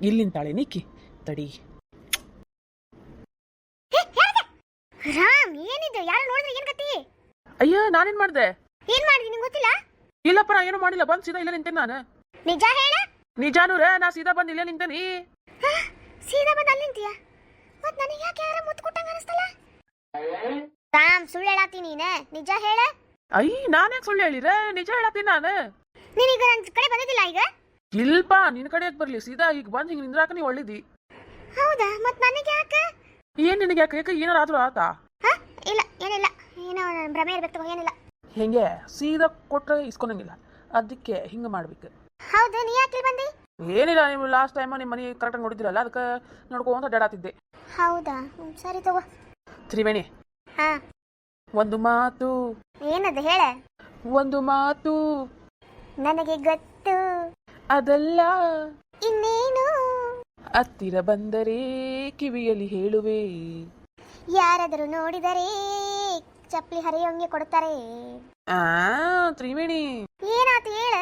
ಇಲ್ಲಿಂತಾಳೆ ನಿಕ್ಕಿ ತಡಿ. ರಾಮ್, ಏನಿದು? ಯಾರು ನೋಡಿದ್ರೆ ಏನ್ ಕತ್ತಿ? ಅಯ್ಯ, ನಾನೇನ್ ಮಾಡ್ದೆ? ಏನ್ ಮಾಡಿದಿ ನಿಂಗೆ ಗೊತ್ತಿಲ್ಲ? ಇಲ್ಲಪ್ಪ, ನಾ ಏನು ಮಾಡಿಲ್ಲ. ಬಂದ್ ಸೀದಾ ಇಲ್ಲ ನಿಂತೇನೆ ನಾನು. ನಿಜ ಹೇಳ? ನಿಜಾನು ರೇ, ನಾ ಸೀದಾ ಬಂದ್ ಇಲ್ಲೇ ನಿಂತೇನಿ. ಸೀದಾ ಬಂದ್ ಅಲ್ಲಿ ನಿಂತೀಯ? ಮತ್ ನನಗೆ ಯಾಕೆ ಯಾರ ಮುತ್ತು ಕೊಟ್ಟಂಗ ಅನಿಸ್ತಲ್ಲ? ರಾಮ್, ಸುಳ್ಳು ಹೇಳಾತಿ ನೀನ. ನಿಜ ಹೇಳ? ಅಯ್ಯ, ನಾನೇ ಸುಳ್ಳು ಹೇಳಿರೆ? ನಿಜ ಹೇಳತ್ತೀನಿ ನಾನು. ನೀನೀಗ ನನ್ನ ಕಡೆ ಬಂದಿದ್ದಿಲ್ಲ ಈಗ? ಇಲ್ಪ, ನಿನ್ ಕಡೆ ಯಾಕೆ ಬರ್ಲಿ? ಸೀದಾ ಈಗ ಬಂದ್ ಹಿಂಗ್ ನಿಂದ್ರಾಕ ನೀ ಒಳ್ಳಿದಿ. ಹೌದಾ? ಮತ್ ನನಗೆ ಯಾಕೆ? ಏನ್ ನಿನಗೆ ಯಾಕೆ? ಏನಾರ ಆದ್ರೂ ಆತಾ? ಇಲ್ಲ, ಏನಿಲ್ಲ. ಏನೋ ಭ್ರಮೆ ಇರ್ಬೇಕು, ಏನಿಲ್ಲ. ಹೆಂಗೆ ಸೀದಾ ಕೊಟ್ರೆ ಇಸ್ಕೊಳಂಗಿಲ್ಲ, ಅದಕ್ಕೆ ಹಿಂಗ ಮಾಡ್ಬೇಕು. ಹೌದು, ನೀ ಯಾಕೆ ಬಂದಿ? ಏನಿಲ್ಲ, ನೀವು ಲಾಸ್ಟ್ ಟೈಮ್ ನಿಮ್ಮ ಮನೆ ಕರೆಕ್ಟಾಗಿ ನೋಡಿದಿರಲ್ಲ, ಅದಕ್ಕೆ ನೋಡ್ಕೊಂತ ಅಡ್ಡಾಡ್ತಿದ್ದೆ. ಹೌದಾ? ಸರಿ ತಗೋ. ತ್ರಿವೇಣಿ, ಹಾ, ಒಂದು ಮಾತು. ಏನದು ಹೇಳ? ಒಂದು ಮಾತು ನನಗೆ ಗೊತ್ತು, ಅದಲ್ಲ ಇನ್ನೇನು. ಹತ್ತಿರ ಬಂದರೆ ಕಿವಿಯಲ್ಲಿ ಹೇಳುವೆ, ಯಾರಾದರೂ ನೋಡಿದರೆ ಚಪ್ಪಲಿ ಹರಿಯೋಂಗೆ ಕೊಡ್ತಾರೆ. ತ್ರಿವೇಣಿ, ಏನಾತು ಹೇಳ?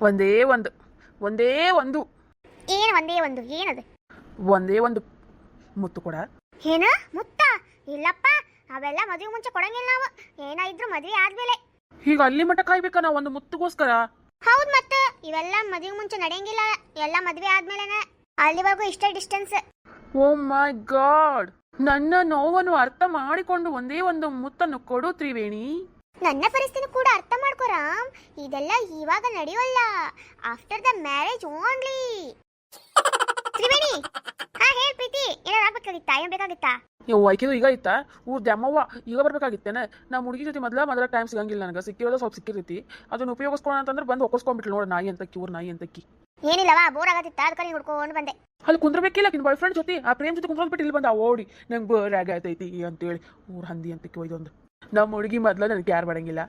ಒಂದೇ ಒಂದು ಏನು ಒಂದೇ ಒಂದು? ಏನದು? ಒಂದೇ ಒಂದು ಮುತ್ತು ಕೊಡ. ಏನ ಮುತ್ತ? ಇಲ್ಲಪ್ಪ, ಅವೆಲ್ಲ ಮದುವೆ ಮುಂಚೆ ಕೊಡಂಗಿಲ್ಲ ನಾವು. ಏನಾದ್ರು ಮದುವೆ ಆದ್ಮೇಲೆ. ಈಗ ಅಲ್ಲಿ ಮಟ್ಟ ಕಾಯ್ಬೇಕಾ ನಾವು ಒಂದು ಮುತ್ತುಗೋಸ್ಕರ? ಹೌದ್, ಮತ್ತೆ ಇವೆಲ್ಲ ಮದುವೆ ಮುಂಚೆ ನಡೆಯಂಗಿಲ್ಲ, ಎಲ್ಲ ಮದುವೆ ಆದ್ಮೇಲೆನೆ. ಅಲ್ಲಿವರೆಗೂ ಇಷ್ಟೇ ಡಿಸ್ಟೆನ್ಸ್. ಓ ಮೈ ಗಾಡ್, ನನ್ನ ನೋವನ್ನು ಅರ್ಥ ಮಾಡಿಕೊಂಡು ಒಂದೇ ಒಂದು ಮುತ್ತನ್ನು ಕೊಡು ತ್ರಿವೇಣಿ. ನನ್ನ ಪರಿಸ್ಥಿತಿ ಕೂಡ ಅರ್ಥ ಮಾಡ್ಕೋ ರಾಮ್. ಇದೆಲ್ಲ ಇವಾಗ ನಡೆಯೋಲ್ಲ, after the marriage only. Triveni, ಹಾ ಹೇಳ್ ಪ್ರೀತಿ, ಏನಾರು ಆಗ್ಬೇಕಾಗಿತ್ತಾ? ಏನ್ ಬೇಕಾಗಿತ್ತಾ? ಆಯ್ಕೆದು ಈಗ ಇತ್ತ ಊರ್ ದ್ಯಾಮವ್ವ ಈಗ ಬರ್ಬೇಕಾಗಿತ್ತೇನೆ. ನಮ್ಮ ಹುಡುಗಿ ಜೊತೆ ಮೊದಲ ಟೈಮ್ ಸಿಗಂಗಿಲ್ಲ ನನಗೆ. ಸಿಕ್ಕಿರೋದ ಸ್ವಲ್ಪ ಸಿಕ್ಕಿರೈತಿ, ಅದನ್ನ ಉಪಯೋಗಿಸ್ಕೊಳ್ಳೋಣ ಅಂತಂದ್ರೆ ಬಂದು ಒಕ್ಕೊಸ್ಕೊಂಡ್ಬಿಟ್ಲು ನೋಡು, ನಾಯಿ ಅಂತಕ್ಕಿ, ಊರ್ ನಾಯಿ ಅಂತಕ್ಕಿ. ಏನಿಲ್ಲವಾ, ಬೋರ್ ಆಗತ್ತಿತ್ತ, ಅದಕ್ಕೆ ನೀನು ಹುಡ್ಕೊಂಡು ಬಂದೆ. ಅಲ್ಲಿ ಕುಂದ್ರಬೇಕಿಲ್ಲ, ನಿನ್ನ ಬಾಯ್ ಫ್ರೆಂಡ್ ಜೊತೆ, ಆ ಪ್ರೇಮ್ ಜೊತೆ ಕುಂದ್ರಬಿಟ್ಟು ಇಲ್ಲಿ ಬಂದ ಓಡಿ. ನಂಗೆ ಬೋರ್ ಆಗತೈತಿ ಅಂತೇಳಿ ಊರ್ ಹಂದಿ ಅಂತಕ್ಕಿ ಒಯ್ದೊಂದು. ನಮ್ಮ ಹುಡುಗಿ ಮೊದ್ಲು ನನಗೆ ಯಾರು ಮಾಡಂಗಿಲ್ಲ,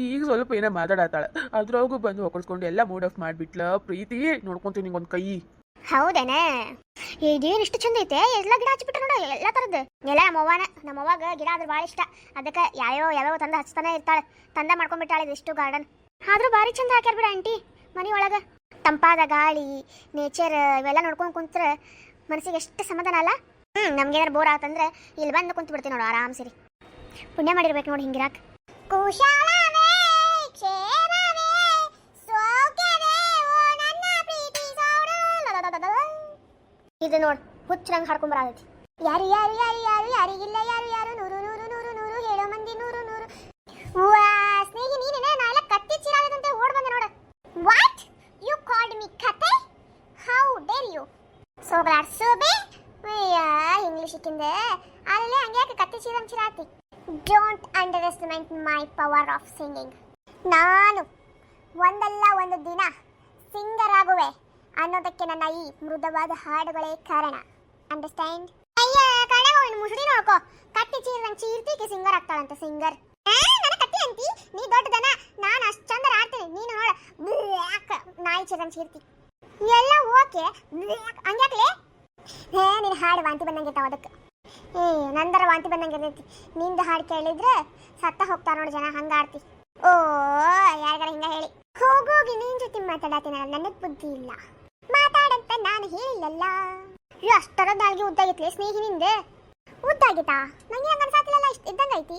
ಈಗ ಸ್ವಲ್ಪ ಏನೋ ಮಾತಾಡತ್ತಾಳ, ಅದ್ರಾಗೂ ಬಂದು ಒಕ್ಕಳಿಸ್ಕೊಂಡು ಎಲ್ಲ ಮೂಡ್ ಆಫ್ ಮಾಡ್ಬಿಟ್ಲ. ಪ್ರೀತಿ ನೋಡ್ಕೊಂತೀನಿ ನಿಂಗೊಂದು ಕೈ. ಹೌದೇನೆ? ಇದೇನು ಇಷ್ಟು ಚಂದ ಐತೆ, ಎಲ್ಲ ಗಿಡ ಹಚ್ಚಿಬಿಟ್ಟ ನೋಡು, ಎಲ್ಲ ತರದ್ದು. ಎಲ್ಲ ನಮ್ಮವ್ವಾಗ ಗಿಡ ಆದ್ರೆ ಭಾಳ ಇಷ್ಟ, ಅದಕ್ಕೆ ಯಾವ್ಯಾವ ತಂದ ಹಚ್ತಾನೆ ಇರ್ತಾಳೆ. ತಂದ ಮಾಡ್ಕೊಂಡ್ಬಿಟ್ಟಾಳೆ ಇದಿಷ್ಟು ಗಾರ್ಡನ್. ಆದ್ರೂ ಭಾರಿ ಚಂದ ಹಾಕ್ಯಾರ ಬಿಡ ಆಂಟಿ ಮನಿ ಒಳಗ. ತಂಪಾದ ಗಾಳಿ, ನೇಚರ್ ಇವೆಲ್ಲ ನೋಡ್ಕೊಂಡು ಕುಂತ್ರೆ ಮನಸ್ಸಿಗೆ ಎಷ್ಟು ಸಮಾಧಾನ ಅಲ್ಲ. ನಮ್ಗೇನಾರು ಬೋರ್ ಆತಂದ್ರೆ ಇಲ್ಲಿ ಬಂದು ಕುಂತು ಬಿಡ್ತೀವಿ ನೋಡು ಆರಾಮ್ ಸಿರಿ. ಪುಣ್ಯ ಮಾಡಿರ್ಬೇಕು ನೋಡಿ ಹಿಂಗಿರಾಕ್. ಇದು ನೋಡ್, ಹುಚ್ಚರಂಗ್ ಹಾಡ್ಕೊಂಬರತೈತಿ. ಯಾರು ಯಾರು ಯಾರು ಯಾರು ಯಾರಿಗಿಲ್ಲ ಯಾರು ಯಾರು, ನೂರು ನೂರು ನೂರು ನೂರು ಹೇಳೋ ಮಂದಿ ನೂರು ನೂರು. ಸ್ನೇಹಿ, ನೀನೇನೆ ನಾ ಎಲ್ಲ ಕತ್ತಿ ಚೀರಾದಂತೆ ಓಡ್ ಬಂದೆ ನೋಡ. ವಾಟ್ ಯು ಕಾಲ್ಡ್ ಮೀ ಕತೆ? How dare you? So glad so ಬೇ. ಇಂಗ್ಲಿಷ್ ಇಕ್ಕಿಂದೆ ಅಲ್ಲೇ ಹಂಗ್ಯಾಕೆ ಕತ್ತಿ ಚೀರಾತಿ? Don't underestimate my power of singing. ನಾನು ಒಂದಲ್ಲ ಒಂದು ದಿನ ಸಿಂಗರ್ ಆಗುವೆ ಅನ್ನೋದಕ್ಕೆ ನನ್ನ ಈ ಮೃದುವಾದ ಹಾಡುಗಳೇ ಕಾರಣ. ಅಂಡರ್ಸ್ಟ್ಯಾಂಡ್? ಅಯ್ಯ ಕಣೆ, ಮುಸುಡಿ ನೋಡ್ಕೋ, ಕತ್ತಿ ಚೀರ್ದಂಗೆ ಚೀರ್ತಿಕೆ ಸಿಂಗರ್ ಆಗ್ತಾಳಂತ. ಸಿಂಗರ್ ನನ್ನ ಕತ್ತಿ ಅಂತಿ? ನೀ ದೊಡ್ಡದನ, ನಾನು ಅಷ್ಟು ಚಂದ ಆಡ್ತೀನಿ, ನೀನು ನೋಡ ನಾಯಿ ಚೀರ್ದಂಗೆ ಚೀರ್ತಿ. ಎಲ್ಲ ಓಕೆ, ಹಂಗ್ಯಾಕ್ಲೆ? ನಿನ್ನ ಹಾಡು ವಾಂತಿ ಬಂದಂಗೆ ಅದಕ್ಕೆ. ನಂದರ ವಾಂತಿ ಬಂದಂಗೆ ಇರ್ತೈತಿ. ನಿಂದು ಹಾಡು ಕೇಳಿದ್ರೆ ಸತ್ತ ಹೋಗ್ತಾರ ನೋಡಿ ಜನ, ಹಂಗ ಆಡ್ತಿ. ಓ, ಯಾರಿಗಾರ ಹಿಂಗ ಹೇಳಿ ಹೋಗೋಗಿ ನಿನ್ ಜೊತೆ ಮಾತಾಡತ್ತೀನಲ್ಲ, ನನಗ್ ಬುದ್ಧಿ ಇಲ್ಲ. ಮಾತಾಡಂತ ನಾನು ಹೇಳಿಲ್ಲಲ್ಲ. ಅಷ್ಟರ ನಾಲ್ಗೆ ಉದ್ದಾಗಿತ್ಲೆ ಸ್ನೇಹಿನಿಂದ? ಉದ್ದಾಗಿತ್ತಾ? ನಂಗೆ ಹಂಗ ಅನ್ಸಾತಿಲ್ಲ, ಇಷ್ಟ ಇದ್ದಂಗ ಐತಿ.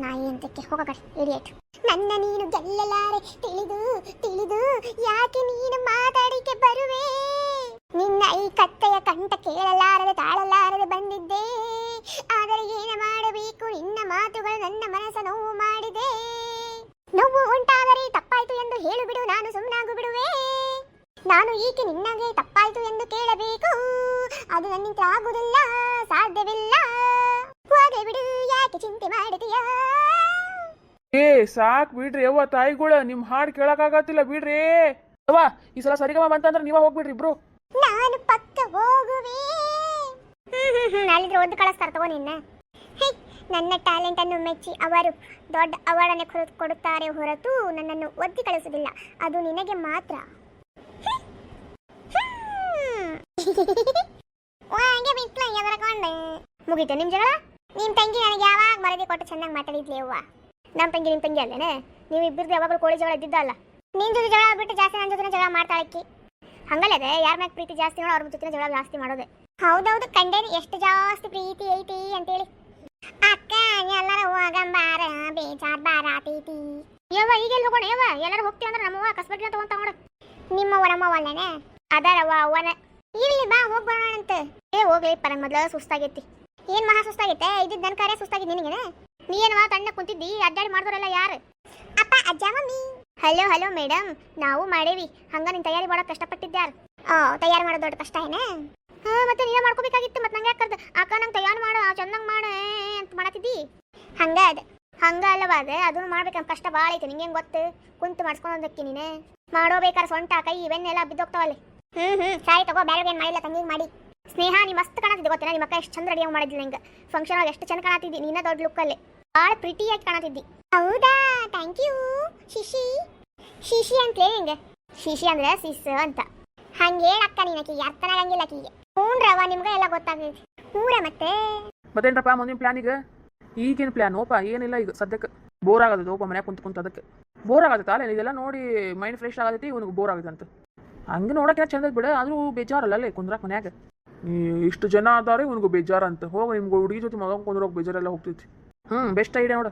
ನಾಯಿ ಅಂತಕ್ಕೆ ಹೋಗ ಕಡೆ ಇಡಿಯೇಟ್. ನನ್ನ ನೀನು ಗೆಲ್ಲಲಾರೆ ತಿಳಿದು ತಿಳಿದು, ಯಾಕೆ ನೀನು ಮಾತಾಡಿಕೆ ಬರುವೆ? ನಿನ್ನ ಈ ಕತ್ತೆಯ ಕಂಠ ಕೇಳಲಾರದೆ ತಾಳಲಾರದೆ ಬಂದಿದ್ದೆ, ಆದರೆ ಏನು ಮಾಡಬೇಕು, ನಿನ್ನ ಮಾತುಗಳು ನನ್ನ ಮನಸ್ಸ ನೋವು ಮಾಡಿದೆ. ನೋವು ಉಂಟಾದರೆ ತಪ್ಪಾಯ್ತು ಎಂದು ಹೇಳು ಬಿಡು, ನಾನು ಸುಮ್ಮನಾಗು ಬಿಡುವೆ. ನಾನು ಈಕೆ ನಿನ್ನಗೆ ತಪ್ಪಾಯ್ತು ಎಂದು ಕೇಳಬೇಕು, ಅದು ನನ್ನಿಂದ ಆಗುವುದಿಲ್ಲ, ಸಾಧ್ಯವಿಲ್ಲ. ಹೋಗೆ ಬಿಡು, ಯಾಕೆ ಚಿಂತೆ ಮಾಡಿದೀಯ? ಸಾಕ್ ಬಿಡ್ರಿ ಅವ್ವ ತಾಯಿಗಳ, ನಿಮ್ ಹಾಡು ಕೇಳಕ್ಕಾಗತ್ತಿಲ್ಲ ಬಿಡ್ರಿ ಅವ್ವ. ಈ ಸಲ ಸರಿಗಮ ಬಂತಂದ್ರೆ ನೀವ ಹೋಗ್ಬಿಡ್ರಿ ಇಬ್ರು. ನಾನು ಪಕ್ಕ ಹೋಗುವೆ. ಅಲ್ಲಿದ್ರೆ ಒದ್ದು ಕಳಿಸ್ತಾರ ತಗೋ ನಿನ್ನ. ನನ್ನ ಟ್ಯಾಲೆಂಟ್ ಅನ್ನು ಮೆಚ್ಚಿ ಅವರು ದೊಡ್ಡ ಅವಾರ್ಡನ್ನೇ ಕೊಡುತ್ತಾರೆ ಹೊರತು ನನ್ನನ್ನು ಒದ್ದಿ ಕಳಿಸುವುದಿಲ್ಲ, ಅದು ನಿನಗೆ ಮಾತ್ರ. ಮುಗೀತು ನಿಮ್ ಜಗಳ? ನಿಮ್ ತಂಗಿ ನನಗೆ ಯಾವಾಗ ಮರದಿ ಕೊಟ್ಟು ಚೆನ್ನಾಗಿ ಮಾತಾಡಿದ್ಲಿ ಅವ್ವ. ನಮ್ಮ ತಂಗಿ ಅಲ್ಲೇನೆ, ನೀವು ಇಬ್ಬರದು ಯಾವಾಗಲೂ ಕೋಳಿ ಜಗಳ ಇದ್ದಿದ್ದಲ್ಲ. ನಿನ್ ಜೊತೆ ಜಗಳ ಬಿಟ್ಟು ಜಾಸ್ತಿ ನನ್ನ ಜೊತೆ ಜಗಳ ಮಾಡ್ತಾಳಕ್ಕಿ. ಹಂಗಲ್ಲ ಅದೇ ಯಾರ ಮ್ಯಾಗ ಪ್ರೀತಿ ಜಾಸ್ತಿ ನೋಡೋ ಅವ್ರ ಜೊತೆ ಜಗಳ ಜಾಸ್ತಿ ಮಾಡೋದೆ. ಹೌದೌದು ಕಂಡೇನಿ ಎಷ್ಟು ಜಾಸ್ತಿ ಪ್ರೀತಿ ಐತಿ ಅಂತೇಳಿ. ಅಕ್ಕ ಎಲ್ಲರೂ ಹೋಗಂಬಾರ ಬೇಜಾರ್ ಬಾರಾತೈತಿ. ಯವ್ವ ಈಗೆಲ್ಲ ಹೋಗೋಣ ಯವ್ವ, ಎಲ್ಲರೂ ಹೋಗ್ತೀವಿ ಅಂದ್ರೆ ನಮ್ಮವ್ವ ಕಸ್ಬಟ್ಲ ತಗೊಂತ ನೋಡ. ನಿಮ್ಮವ್ವ ನಮ್ಮವ್ವ ಅಲ್ಲೇನೆ ಅದಾರವ್ವ ಅವನ. ಇಲ್ಲಿ ಬಾ ಹೋಗಿ ಬರೋಣ ಅಂತ. ಹೋಗ್ಲಿ ಪರ ಮೊದ್ಲ ಸುಸ್ತಾಗೈತಿ. ಏನ್ ಮಹಾ ಸುಸ್ತಾಗೈತೆ? ಇದ್ದಿದ್ದು ನನ್ನ ಕಾರ್ಯ ಸುಸ್ತಾಗಿದ್ದು ನಿನಗೆ. ನೀ ಏನವ ತಣ್ಣ ಕುಂತಿದ್ದಿ, ಅಡ್ಡಾಡಿ ಮಾಡಿದವರೆಲ್ಲ ಯಾರು? ಅಪ್ಪ ಅಜ್ಜ ಮಮ್ಮಿ. ಹಲೋ ಹಲೋ ಮೇಡಮ್, ನಾವು ಮಾಡೇವಿ. ಹಂಗ ನೀನ್ ತಯಾರಿ ಮಾಡಕ್ ಕಷ್ಟಪಟ್ಟಿದ್ಯಾರು? ತಯಾರು ಮಾಡೋದು ದೊಡ್ಡ ಕಷ್ಟ ಏನ? ಮತ್ತೆ ನೀನೇ ಮಾಡ್ಕೋಬೇಕಾಗಿತ್ತು. ಮತ್ತೆ ನಂಗೆ ಯಾಕರ್ದ ಅಕ್ಕ ನಂಗೆ ತಯಾರು ಮಾಡು ಚಂದಂಗೆ ಮಾಡ ಅಂತ ಮಾಡತ್ತಿದ್ದಿ. ಹಂಗ ಅದ ಹಂಗ ಅಲ್ಲವ ಅದ ಅದನ್ನು ಮಾಡ್ಬೇಕಂತ ಕಷ್ಟ ಭಾಳ ಐತೆ. ನಿಂಗೆ ಹೆಂಗೆ ಗೊತ್ತು? ಕುಂತು ಮಾಡ್ಸ್ಕೊಂಡೋದಕ್ಕೆ ನೀನೆ ಮಾಡೋಬೇಕಾರೆ ಸೊಂಟ ಕೈ ಇವೆನ್ನೆಲ್ಲ ಬಿದ್ದೋಗ್ತಾವಲ್ಲಿ. ಸಾರಿ ತಗೋ, ಬೇರೆ ಏನು ಮಾಡಿಲ್ಲ ತಂಗಿಗೆ ಮಾಡಿ. ಸ್ನೇಹ ನೀ ಮಸ್ತ್ ಕಾಣತಿದ್ದೆ ಗೊತ್ತೇನ? ನಿಮ್ಮ ಅಕ್ಕ ಎಷ್ಟು ಚಂದ ರೆಡಿ ಮಾಡಿದ್ಲಿ ನಂಗೆ. ಫಂಕ್ಷನ್ ಒಳಗೆ ಎಷ್ಟು ಚಂದ ಕಾಣತಿದ್ದಿ. ನೀನ ದೊಡ್ಡ ಲುಕ್ಕಲ್ಲಿ ಭಾಳ ಪ್ರಿಟಿಯಾಗಿ ಕಾಣತಿದ್ದಿ. ಹೌದಾ, ಥ್ಯಾಂಕ್ ಯು. ಶಿಶಿ ಶಿಶಿ ಅಂತಲೇ ಹಿಂಗೆ. ಶಿಶಿ ಅಂದ್ರೆ ಸಿಸ್ ಅಂತ ಹಂಗೆ ಹೇಳಕ್ಕ ನೀನಕಿ ಅರ್ಥನಾಗಂಗಿಲ್ಲ ಆಕಿಗೆ. ಹ್ಞೂನ್ರವ ನಿಮ್ಗೆ ಎಲ್ಲ ಗೊತ್ತಾಗೈತಿ. ಹ್ಞೂರ ಮತ್ತೇನ್ರಪ್ಪ ಮುಂದಿನ ಪ್ಲಾನ್? ಈಗೇನು ಪ್ಲಾನ್ ಓಪ? ಏನಿಲ್ಲ, ಈಗ ಸದ್ಯಕ್ಕೆ ಬೋರ್ ಆಗದ ಓಪ ಮನ್ಯಾಗ ಕುಂತ ಅದಕ್ಕೆ ಬೋರ್ ಆಗತ್ತೆ. ಅಲ್ಲ ಇದೆಲ್ಲ ನೋಡಿ ಮೈಂಡ್ ಫ್ರೆಶ್ ಆಗತೈತಿ, ಇವನಿಗೆ ಬೋರ್ ಆಗತ್ತೆ ಅಂತ. ಹಂಗೆ ನೋಡೋಕೆ ಚಂದ ಬಿಡ, ಆದ್ರೂ ಬೇಜಾರಲ್ಲ ಅಲ್ಲೇ ಕುಂದ್ರಾಕ್ ಮನ್ಯಾಗ. ಇಷ್ಟು ಜನ ಆದಾರೆ ಇವನಿಗೂ ಬೇಜಾರ ಅಂತ. ಹೋಗಿ ನಿಮ್ಗೆ ಹುಡುಗಿ ಜೊತೆ ಮಗ ಕುಂದ್ರೋಗಿ ಬೇಜಾರೆಲ್ಲ ಹೋಗ್ತೈತಿ. ಬೆಸ್ಟ್ ಐಡಿಯಾ ನೋಡ.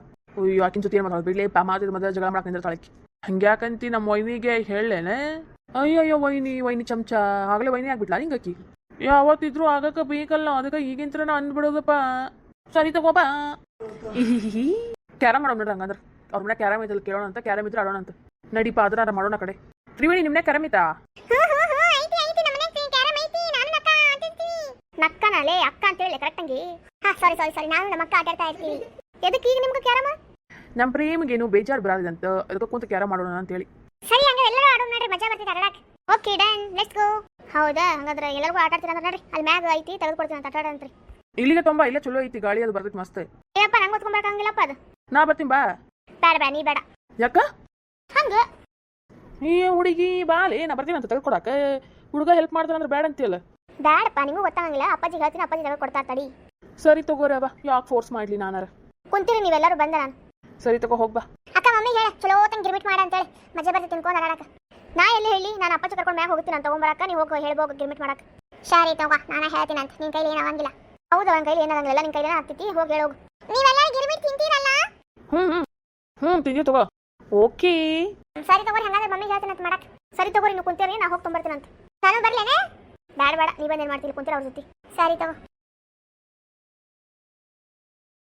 ಆಕಿನ ಜೊತೆ ಏನು ಮಾತಾಡ ಬಿಡ್ಲಿ ಮಾತಿದ ಮದುವೆ ಜಗಳ ಮಾಡಕ್ಕೆ ನಿಂದಿರ್ತಾಳಕಿ. ಹಂಗ್ಯಾಕಂತಿ ನಮ್ಮ ವೈನಿಗೆ ಹೇಳೇನೆ? ಅಯ್ಯಯ್ಯೋ ವೈನಿ ಚಮಚ ಆಗಲೇ ವೈನಿ ಆಗ್ಬಿಟ್ಲಾ ನಿಂಗಕ್ಕಿ? ಯಾವತ್ತಿದ್ರು ಆಗಕ್ಕೆ ಬೇಕಲ್ಲ, ಅದಕ್ಕೆ ಈಗಿನ ನಾ ಅಂದ್ಬಿಡೋದಪ್ಪ. ಸರಿ ತಗೋಬಾ. ಕ್ಯಾರಮ್ ಮಾಡೋಣ ನೋಡ್ರಿ. ಹಂಗಂದ್ರೆ ಅವ್ರ ಮನೆ ಕ್ಯಾರಮ್ ಐತಲ್ಲ, ಕೇಳೋಣ ಅಂತ. ಕ್ಯಾರಮ್ ಇದ್ರೆ ಆಡೋಣ ಅಂತ. ನಡಿಪ ಅದ್ರ ಮಾಡೋಣ ಕಡೆ. ತ್ರಿವೇಣಿ ನಿಮ್ಮನೆ ಕ್ಯಾರಮ್ ಐತಾ? ನಕ್ಕನಲ್ಲೇ ಅಕ್ಕ ಅಂತ ಹೇಳಿ ಕರೆಕ್ಟಂಗಿ. ಸಾರಿ ನಾನು ನಮ್ಮ ಅಕ್ಕ ಆಟಾಡ್ತಾ ಇರ್ತೀವಿ. ಎದಕ್ಕೆ ಈಗ ನಿಮ್ಗೆ ಕ್ಯಾರಮ? ನಮ್ಮ ಪ್ರೇಮಿಗೇನು ಬೇಜಾರು ಬರಾದಂತ, ಅದಕ್ಕೆ ಕುಂತ ಕ್ಯಾರಮ್ ಮಾಡೋಣ ಅಂತ ಹೇಳಿ. ಸರಿ ಹಂಗ ಎಲ್ಲರೂ ಆಡೋಣ ನೋಡ್ರಿ, ಮಜಾ ಬರ್ತೈತೆ ಆಡಕ್ಕೆ. Okay done, let's go. ಹೌದಾ, ಹಂಗಾದ್ರೆ ಎಲ್ಲರಿಗೂ ಆಟ ಆಡ್ತೀರ ನೋಡ್ರಿ. ಅಲ್ಲಿ ಮ್ಯಾಗ ಐತಿ, ತೆಗೆದುಕೊಡ್ತೀನಿ ಅಂತ ಆಟಾಡಂತ್ರಿ. ಇಲ್ಲಿಗೆ ತುಂಬ ಇಲ್ಲೇ ಚಲೋ ಐತಿ, ಗಾಳಿ ಅದು ಬರ್ತೈತಿ ಮಸ್ತ್. ಏಪ್ಪ ನಂಗೆ ಗೊತ್ಕೊಂಬರ್ಕಂಗಿಲ್ಲಪ್ಪ ಅದು. ನಾ ಬರ್ತೀನಿ ಬಾ. ಬೇಡ ನೀ ಬೇಡ. ಯಾಕ? ಹಂಗ ಈ ಹುಡುಗಿ ಬಾಲೆ ನಾ ಬರ್ತೀನಿ ಅಂತ ತೆಗೆದುಕೊಡಕ್ಕೆ. ಹುಡುಗ ಹೆಲ್ಪ್ ಮಾಡ್ತಾನೆ ಅಂದ್ರೆ ಬೇಡ ಅಂತೀಯಲ್ಲ. ಬೇಡಪ್ಪ, ನಿಮಗೂ ಗೊತ್ತಾಗಂಗಿಲ್ಲ. ಅಪ್ಪಾಜಿ ಹೇಳ್ತೀನಿ, ಅಪ್ಪಾಜಿ ತೆಗೆದುಕೊಡ್ತಾ ತಡಿ. ಸರಿ ತಗೋರವ, ಯಾಕೆ ಫೋರ್ಸ್ ಮಾಡ್ಲಿ ನಾನಾರ. ಕುಂತೀರಿ ನೀವೆಲ್ಲರೂ ಬಂದ ನಾನು. ಸರಿ ತಗೋ ಹೋಗ್ಬಾ. ಅಕ್ಕ ಮಮ್ಮಿ ಹೇಳ ಚಲೋ ತಂಗ ಗಿರ್ಮಿಟ್ ಮಾಡ ಅಂತೇಳಿ. ಮಜಾ ಬರ್ತಿ ತಿನ್ಕೊಂಡು ಆಡಾಡಕ. ನಾ ಎಲ್ಲಿ ಹೇಳಿ, ನಾನು ಅಪ್ಪಾಜಿ ಕರ್ಕೊಂಡು ಮ್ಯಾಗ ಹೋಗ್ತೀನಿ ಅಂತ ತಗೊಂಬರಕ್ಕ. ನೀವು ಹೋಗಿ ಹೇಳ್ಬೋಗ ಗಿರ್ಮಿಟ್ ಮಾಡಕ್ಕೆ. ಸರಿ ತಗೋ, ನಾನು ಹೇಳ್ತೀನಿ ಅಂತ. ನಿನ್ನ ಕೈಲಿ ಏನಾಗಂಗಿಲ್ಲ. ಹೌದು, ನನ್ನ ಕೈಲಿ ಏನಾಗಂಗಿಲ್ಲ, ನಿನ್ನ ಕೈಲಿ ಆಗ್ತೈತಿ. ಹೋಗಿ ಹೇಳೋಗು. ನೀವೆಲ್ಲ ಗಿರ್ಮಿಟ್ ತಿಂತೀರಲ್ಲ? ತಿಂದಿ ತಗೋ. ಓಕೆ ಸರಿ ತಗೋರಿ, ಹಂಗಾದ್ರೆ ಮಮ್ಮಿ ಹೇಳ್ತೀನಿ ಅಂತ ಮಾಡಕ್ಕೆ. ಸರಿ ತಗೋರಿ, ನೀವು ಕುಂತೀರಿ, ನಾ ಹೋಗಿ ತೊಂಬರ್ತೀನಿ ಅಂತ. ನಾನು ಬರ್ಲೇನೆ? ಬೇಡ ನೀ ಬಂದೇನು ಮಾಡ್ತೀನಿ, ಕುಂತೀರ ಅವ್ರ ಜೊತೆ. ಸರಿ ತಗೋ.